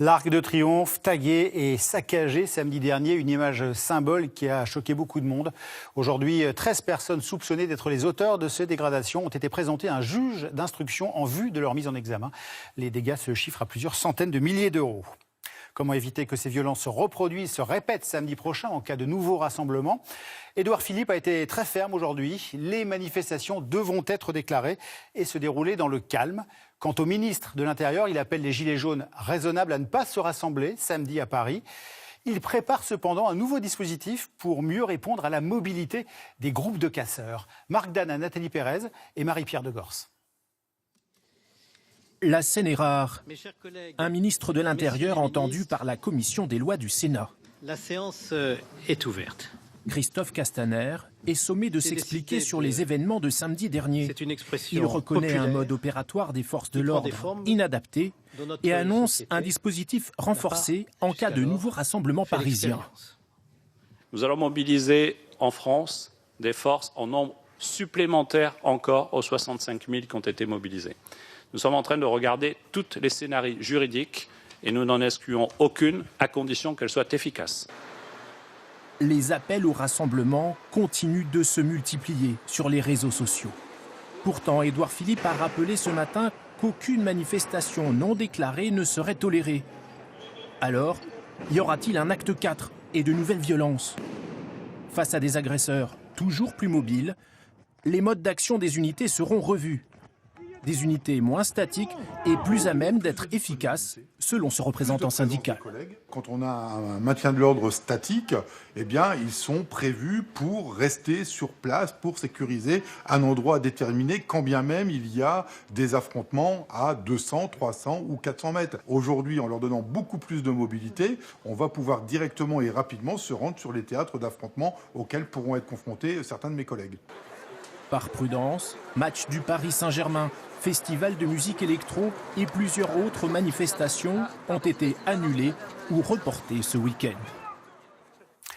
L'Arc de Triomphe, tagué et saccagé samedi dernier, une image symbole qui a choqué beaucoup de monde. Aujourd'hui, 13 personnes soupçonnées d'être les auteurs de ces dégradations ont été présentées à un juge d'instruction en vue de leur mise en examen. Les dégâts se chiffrent à plusieurs centaines de milliers d'euros. Comment éviter que ces violences se reproduisent, se répètent samedi prochain en cas de nouveaux rassemblements? Édouard Philippe a été très ferme aujourd'hui. Les manifestations devront être déclarées et se dérouler dans le calme. Quant au ministre de l'Intérieur, il appelle les Gilets jaunes raisonnables à ne pas se rassembler samedi à Paris. Il prépare cependant un nouveau dispositif pour mieux répondre à la mobilité des groupes de casseurs. Marc Dana, Nathalie Pérez et Marie-Pierre de Gorse. La scène est rare. Un ministre de l'Intérieur entendu par la commission des lois du Sénat. La séance est ouverte. Christophe Castaner est sommé de s'expliquer sur les événements de samedi dernier. C'est une expression Il reconnaît populaire un mode opératoire des forces de l'ordre inadapté et annonce un dispositif renforcé en cas de nouveaux rassemblements parisiens. Nous allons mobiliser en France des forces en nombre supplémentaire encore aux 65 000 qui ont été mobilisés. Nous sommes en train de regarder tous les scénarios juridiques et nous n'en excluons aucune à condition qu'elle soit efficace. Les appels au rassemblement continuent de se multiplier sur les réseaux sociaux. Pourtant, Édouard Philippe a rappelé ce matin qu'aucune manifestation non déclarée ne serait tolérée. Alors, y aura-t-il un acte 4 et de nouvelles violences? Face à des agresseurs toujours plus mobiles, les modes d'action des unités seront revus. Des unités moins statiques et plus à même d'être efficaces, selon ce représentant syndical. Quand on a un maintien de l'ordre statique, eh bien, ils sont prévus pour rester sur place, pour sécuriser un endroit déterminé, quand bien même il y a des affrontements à 200, 300 ou 400 mètres. Aujourd'hui, en leur donnant beaucoup plus de mobilité, on va pouvoir directement et rapidement se rendre sur les théâtres d'affrontements auxquels pourront être confrontés certains de mes collègues. Par prudence, match du Paris Saint-Germain, festival de musique électro et plusieurs autres manifestations ont été annulées ou reportées ce week-end.